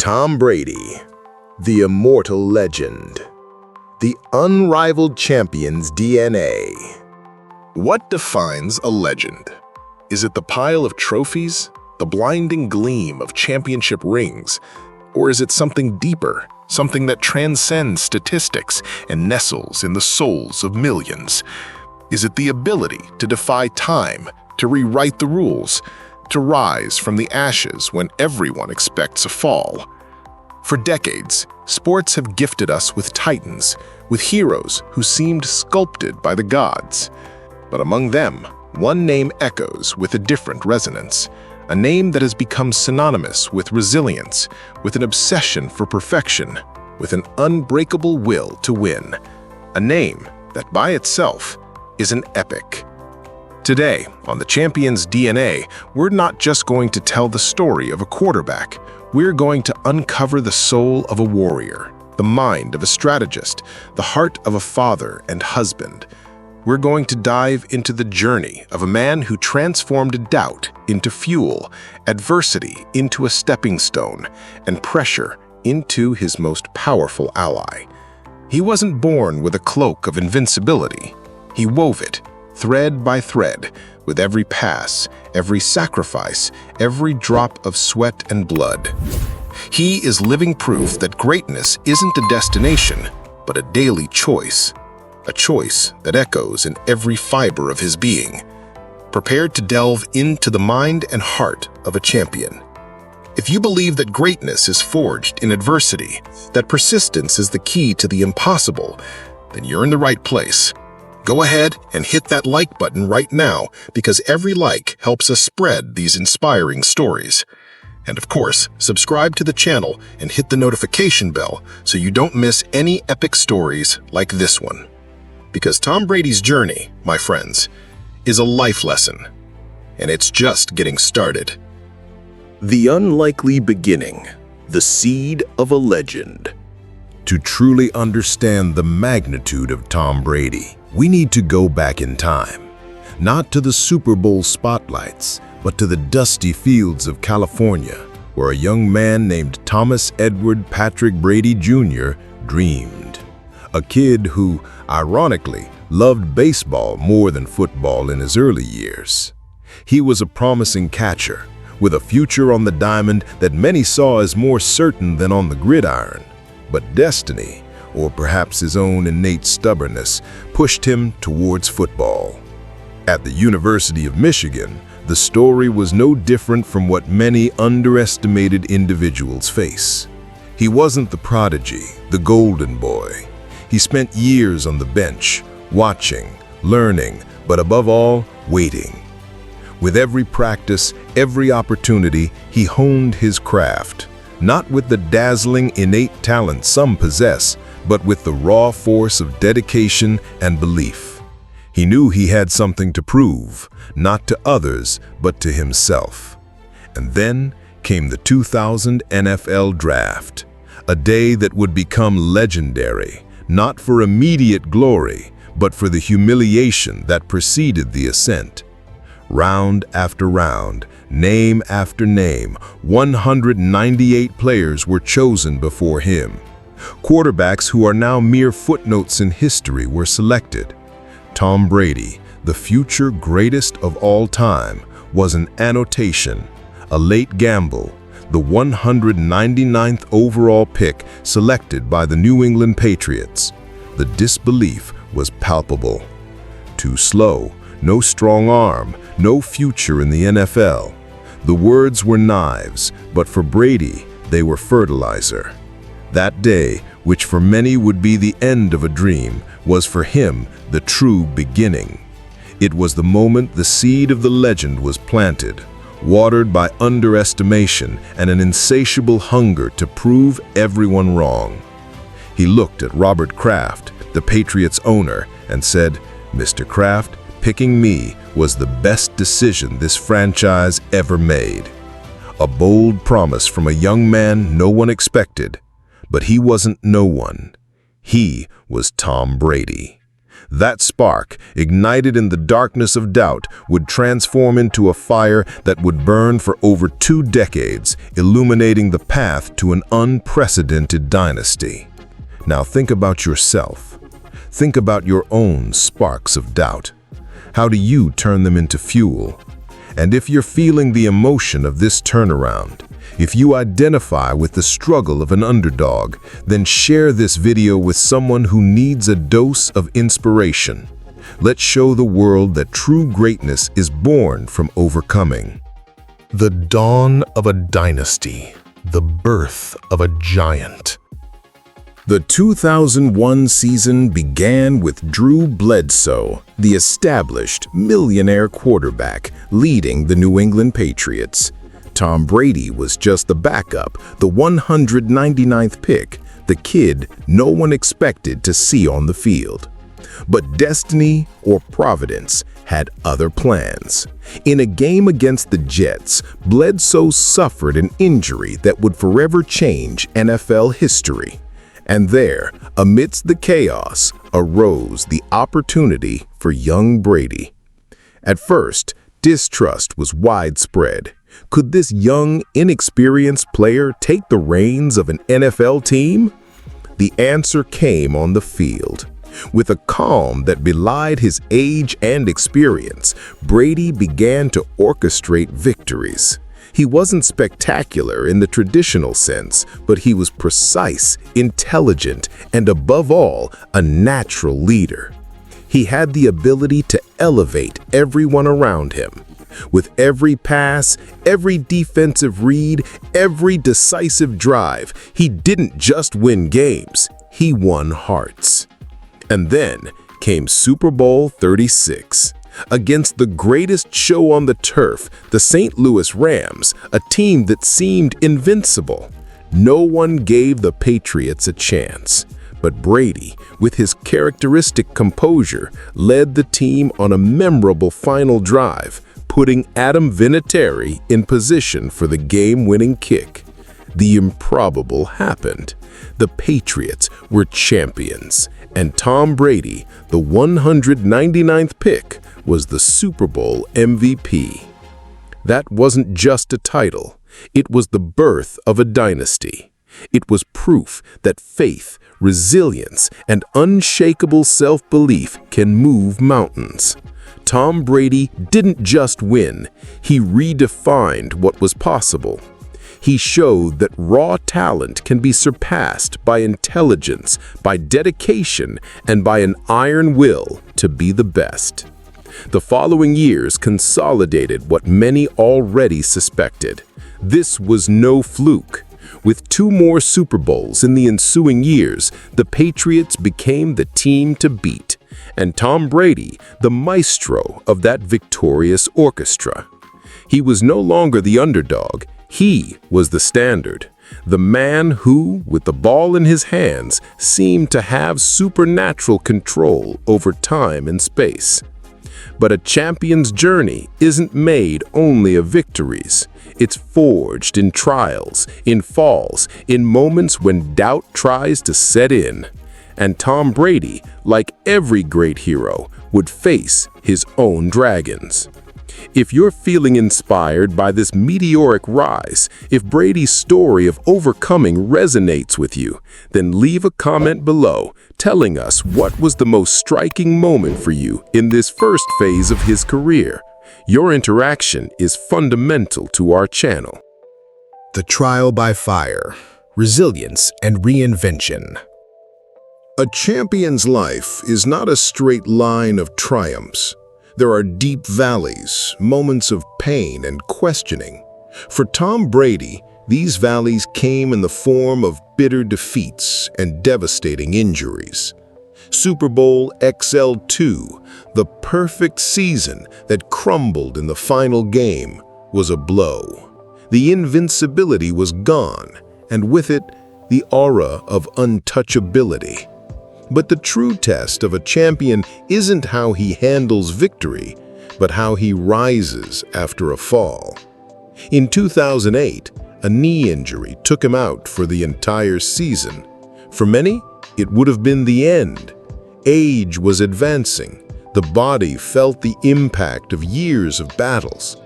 Tom Brady, the immortal legend, the unrivaled champion's DNA. What defines a legend? Is it the pile of trophies, the blinding gleam of championship rings, or is it something deeper, something that transcends statistics and nestles in the souls of millions? Is it the ability to defy time, to rewrite the rules, to rise from the ashes when everyone expects a fall? For decades, sports have gifted us with titans, with heroes who seemed sculpted by the gods. But among them, one name echoes with a different resonance, a name that has become synonymous with resilience, with an obsession for perfection, with an unbreakable will to win. A name that by itself is an epic. Today, on the Champion's DNA, we're not just going to tell the story of a quarterback. We're going to uncover the soul of a warrior, the mind of a strategist, the heart of a father and husband. We're going to dive into the journey of a man who transformed doubt into fuel, adversity into a stepping stone, and pressure into his most powerful ally. He wasn't born with a cloak of invincibility. He wove it, thread by thread, with every pass, every sacrifice, every drop of sweat and blood. He is living proof that greatness isn't a destination, but a daily choice. A choice that echoes in every fiber of his being, prepared to delve into the mind and heart of a champion. If you believe that greatness is forged in adversity, that persistence is the key to the impossible, then you're in the right place. Go ahead and hit that like button right now, because every like helps us spread these inspiring stories. And of course, subscribe to the channel and hit the notification bell so you don't miss any epic stories like this one. Because Tom Brady's journey, my friends, is a life lesson, and it's just getting started. The unlikely beginning, the seed of a legend. To truly understand the magnitude of Tom Brady, we need to go back in time, not to the Super Bowl spotlights, but to the dusty fields of California, where a young man named Thomas Edward Patrick Brady Jr. dreamed. A kid who, ironically, loved baseball more than football in his early years. He was a promising catcher, with a future on the diamond that many saw as more certain than on the gridiron. But destiny, or perhaps his own innate stubbornness, pushed him towards football. At the University of Michigan, the story was no different from what many underestimated individuals face. He wasn't the prodigy, the golden boy. He spent years on the bench, watching, learning, but above all, waiting. With every practice, every opportunity, he honed his craft, not with the dazzling innate talent some possess, but with the raw force of dedication and belief. He knew he had something to prove, not to others, but to himself. And then came the 2000 NFL Draft, a day that would become legendary, not for immediate glory, but for the humiliation that preceded the ascent. Round after round, name after name, 198 players were chosen before him. Quarterbacks who are now mere footnotes in history were selected. Tom Brady, the future greatest of all time, was an annotation, a late gamble, the 199th overall pick selected by the New England Patriots. The disbelief was palpable. Too slow, no strong arm, no future in the NFL. The words were knives, but for Brady, they were fertilizer. That day, which for many would be the end of a dream, was for him the true beginning. It was the moment the seed of the legend was planted, watered by underestimation and an insatiable hunger to prove everyone wrong. He looked at Robert Kraft, the Patriots owner, and said, "Mr. Kraft, picking me was the best decision this franchise ever made." A bold promise from a young man no one expected. But he wasn't no one. He was Tom Brady. That spark, ignited in the darkness of doubt, would transform into a fire that would burn for over 2 decades, illuminating the path to an unprecedented dynasty. Now think about yourself. Think about your own sparks of doubt. How do you turn them into fuel? And if you're feeling the emotion of this turnaround, if you identify with the struggle of an underdog, then share this video with someone who needs a dose of inspiration. Let's show the world that true greatness is born from overcoming. The dawn of a dynasty, the birth of a giant. The 2001 season began with Drew Bledsoe, the established millionaire quarterback, leading the New England Patriots. Tom Brady was just the backup, the 199th pick, the kid no one expected to see on the field. But destiny or providence had other plans. In a game against the Jets, Bledsoe suffered an injury that would forever change NFL history. And there, amidst the chaos, arose the opportunity for young Brady. At first, distrust was widespread. Could this young, inexperienced player take the reins of an NFL team? The answer came on the field. With a calm that belied his age and experience, Brady began to orchestrate victories. He wasn't spectacular in the traditional sense, but he was precise, intelligent, and above all, a natural leader. He had the ability to elevate everyone around him. With every pass, every defensive read, every decisive drive, he didn't just win games, he won hearts. And then came Super Bowl 36. Against the greatest show on the turf, the St. Louis Rams, a team that seemed invincible. No one gave the Patriots a chance. But Brady, with his characteristic composure, led the team on a memorable final drive, putting Adam Vinatieri in position for the game-winning kick. The improbable happened. The Patriots were champions, and Tom Brady, the 199th pick, was the Super Bowl MVP. That wasn't just a title. It was the birth of a dynasty. It was proof that faith, resilience, and unshakable self-belief can move mountains. Tom Brady didn't just win, he redefined what was possible. He showed that raw talent can be surpassed by intelligence, by dedication, and by an iron will to be the best. The following years consolidated what many already suspected. This was no fluke. With 2 more Super Bowls in the ensuing years, the Patriots became the team to beat, and Tom Brady, the maestro of that victorious orchestra. He was no longer the underdog, he was the standard, the man who, with the ball in his hands, seemed to have supernatural control over time and space. But a champion's journey isn't made only of victories. It's forged in trials, in falls, in moments when doubt tries to set in. And Tom Brady, like every great hero, would face his own dragons. If you're feeling inspired by this meteoric rise, if Brady's story of overcoming resonates with you, then leave a comment below telling us what was the most striking moment for you in this first phase of his career. Your interaction is fundamental to our channel. The trial by fire, resilience, and reinvention. A champion's life is not a straight line of triumphs. There are deep valleys, moments of pain and questioning. For Tom Brady, these valleys came in the form of bitter defeats and devastating injuries. Super Bowl XL2, the perfect season that crumbled in the final game, was a blow. The invincibility was gone, and with it, the aura of untouchability. But the true test of a champion isn't how he handles victory, but how he rises after a fall. In 2008, a knee injury took him out for the entire season. For many, it would have been the end. Age was advancing. The body felt the impact of years of battles.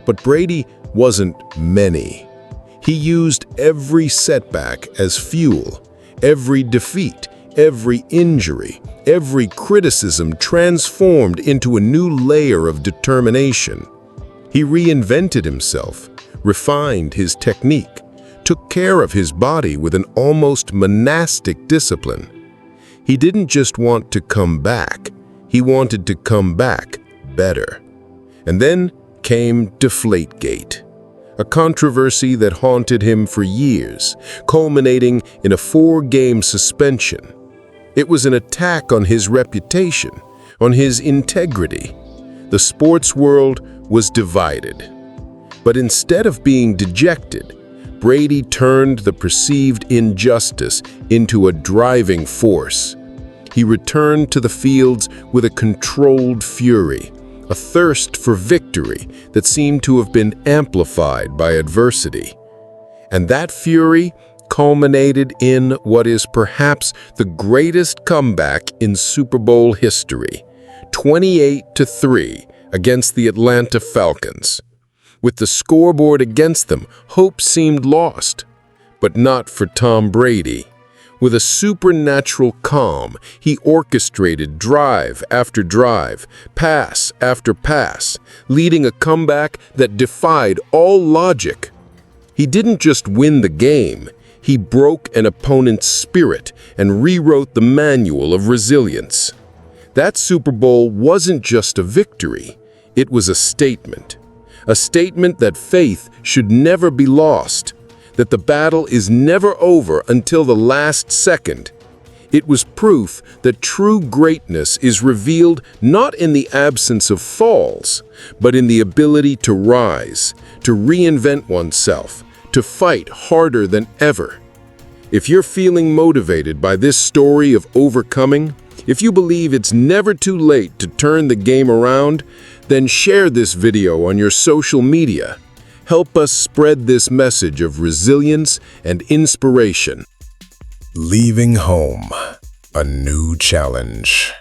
But Brady wasn't many. He used every setback as fuel, every defeat, every injury, every criticism transformed into a new layer of determination. He reinvented himself, refined his technique, took care of his body with an almost monastic discipline. He didn't just want to come back, he wanted to come back better. And then came Deflategate, a controversy that haunted him for years, culminating in a 4-game suspension. It was an attack on his reputation, on his integrity. The sports world was divided. But instead of being dejected, Brady turned the perceived injustice into a driving force. He returned to the fields with a controlled fury, a thirst for victory that seemed to have been amplified by adversity. And that fury culminated in what is perhaps the greatest comeback in Super Bowl history, 28-3 against the Atlanta Falcons. With the scoreboard against them, hope seemed lost. But not for Tom Brady. With a supernatural calm, he orchestrated drive after drive, pass after pass, leading a comeback that defied all logic. He didn't just win the game, he broke an opponent's spirit and rewrote the manual of resilience. That Super Bowl wasn't just a victory, it was a statement. A statement that faith should never be lost, that the battle is never over until the last second. It was proof that true greatness is revealed not in the absence of falls, but in the ability to rise, to reinvent oneself, to fight harder than ever. If you're feeling motivated by this story of overcoming, if you believe it's never too late to turn the game around, then share this video on your social media. Help us spread this message of resilience and inspiration. Leaving home, a new challenge.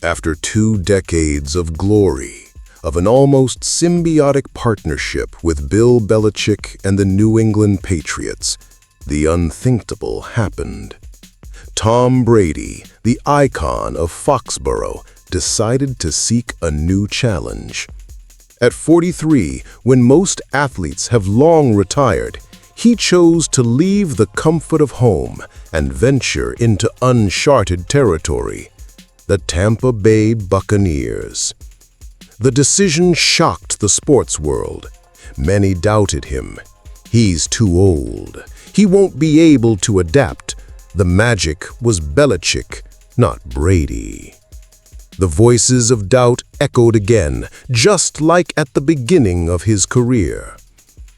After 2 decades of glory, of an almost symbiotic partnership with Bill Belichick and the New England Patriots, the unthinkable happened. Tom Brady, the icon of Foxborough, decided to seek a new challenge. At 43, when most athletes have long retired, he chose to leave the comfort of home and venture into uncharted territory, the Tampa Bay Buccaneers. The decision shocked the sports world. Many doubted him. He's too old. He won't be able to adapt. The magic was Belichick, not Brady. The voices of doubt echoed again, just like at the beginning of his career.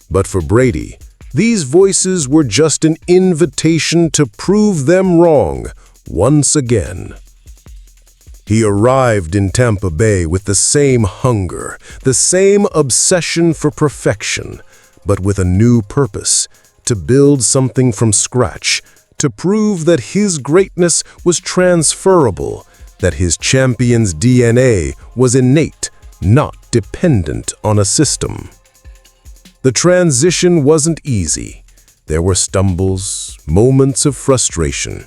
But for Brady, these voices were just an invitation to prove them wrong once again. He arrived in Tampa Bay with the same hunger, the same obsession for perfection, but with a new purpose, to build something from scratch, to prove that his greatness was transferable, that his champion's DNA was innate, not dependent on a system. The transition wasn't easy. There were stumbles, moments of frustration.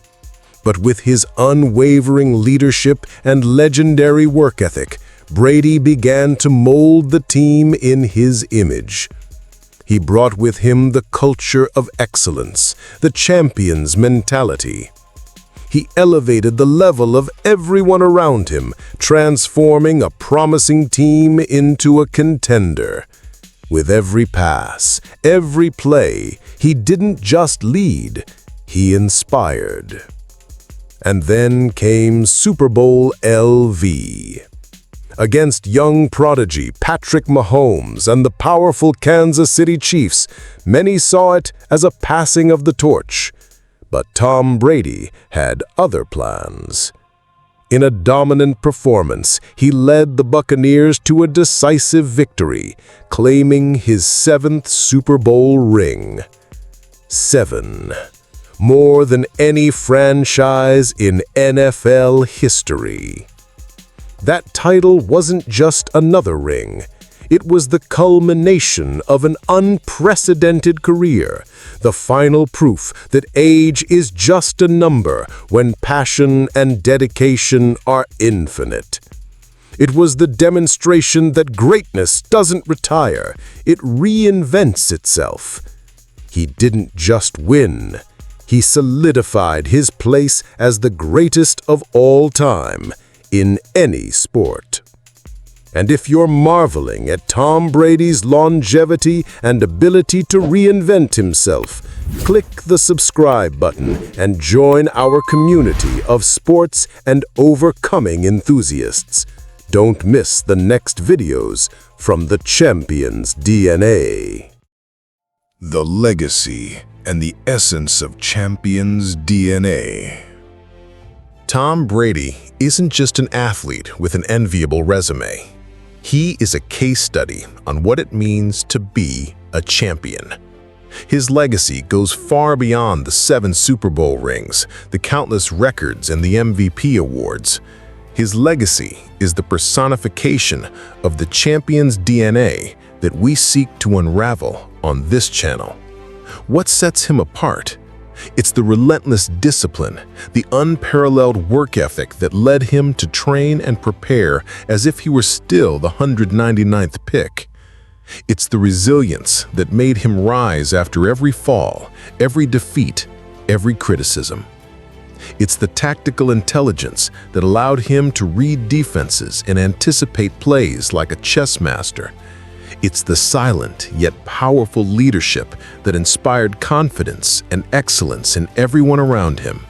But with his unwavering leadership and legendary work ethic, Brady began to mold the team in his image. He brought with him the culture of excellence, the champion's mentality. He elevated the level of everyone around him, transforming a promising team into a contender. With every pass, every play, he didn't just lead, he inspired. And then came Super Bowl LV. Against young prodigy Patrick Mahomes and the powerful Kansas City Chiefs, many saw it as a passing of the torch. But Tom Brady had other plans. In a dominant performance, he led the Buccaneers to a decisive victory, claiming his 7th Super Bowl ring. 7. more than any franchise in NFL history. That title wasn't just another ring. It was the culmination of an unprecedented career, the final proof that age is just a number when passion and dedication are infinite. It was the demonstration that greatness doesn't retire, it reinvents itself. He didn't just win, he solidified his place as the greatest of all time in any sport. And if you're marveling at Tom Brady's longevity and ability to reinvent himself, click the subscribe button and join our community of sports and overcoming enthusiasts. Don't miss the next videos from the champion's DNA. The legacy and the essence of champion's DNA. Tom Brady isn't just an athlete with an enviable resume. He is a case study on what it means to be a champion. His legacy goes far beyond the 7 Super Bowl rings, the countless records, and the MVP awards. His legacy is the personification of the champion's DNA that we seek to unravel on this channel. What sets him apart? It's the relentless discipline, the unparalleled work ethic that led him to train and prepare as if he were still the 199th pick. It's the resilience that made him rise after every fall, every defeat, every criticism. It's the tactical intelligence that allowed him to read defenses and anticipate plays like a chess master. It's the silent yet powerful leadership that inspired confidence and excellence in everyone around him.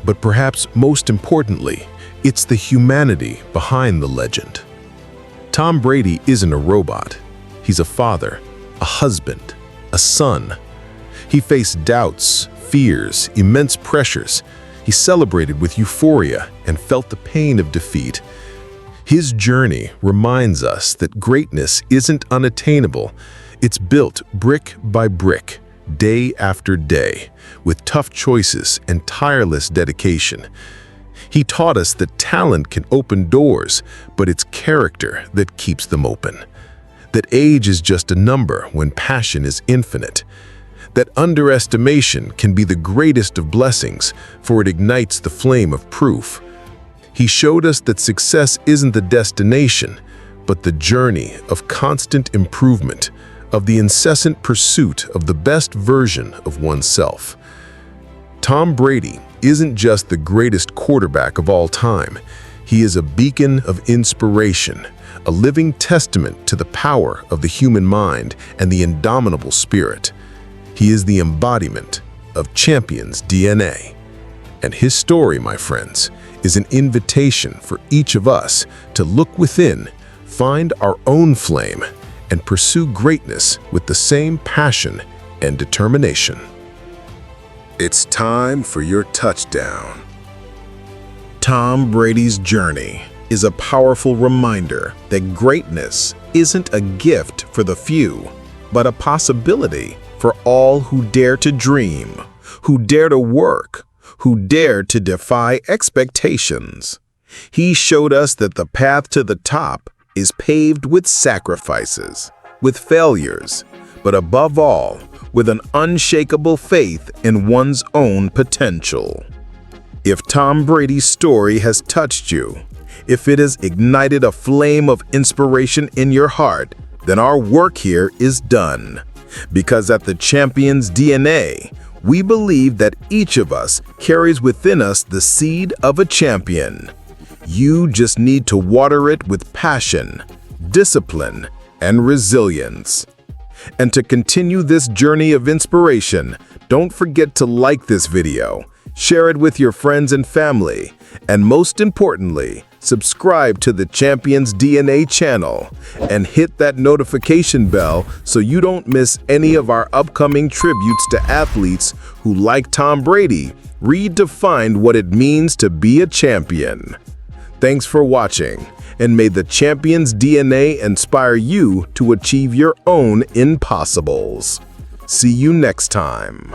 But perhaps most importantly, it's the humanity behind the legend. Tom Brady isn't a robot. He's a father, a husband, a son. He faced doubts, fears, immense pressures. He celebrated with euphoria and felt the pain of defeat. His journey reminds us that greatness isn't unattainable. It's built brick by brick, day after day, with tough choices and tireless dedication. He taught us that talent can open doors, but it's character that keeps them open. That age is just a number when passion is infinite. That underestimation can be the greatest of blessings, for it ignites the flame of proof. He showed us that success isn't the destination, but the journey of constant improvement, of the incessant pursuit of the best version of oneself. Tom Brady isn't just the greatest quarterback of all time. He is a beacon of inspiration, a living testament to the power of the human mind and the indomitable spirit. He is the embodiment of champion's DNA. And his story, my friends, is an invitation for each of us to look within, find our own flame, and pursue greatness with the same passion and determination. It's time for your touchdown. Tom Brady's journey is a powerful reminder that greatness isn't a gift for the few, but a possibility for all who dare to dream, who dare to work, who dared to defy expectations. He showed us that the path to the top is paved with sacrifices, with failures, but above all, with an unshakable faith in one's own potential. If Tom Brady's story has touched you, if it has ignited a flame of inspiration in your heart, then our work here is done. Because at the champion's DNA, we believe that each of us carries within us the seed of a champion. You just need to water it with passion, discipline, and resilience. And to continue this journey of inspiration, don't forget to like this video, share it with your friends and family, and most importantly, subscribe to the Champions DNA channel and hit that notification bell so you don't miss any of our upcoming tributes to athletes who, like Tom Brady, redefined what it means to be a champion. Thanks for watching, and may the Champions DNA inspire you to achieve your own impossibles. See you next time.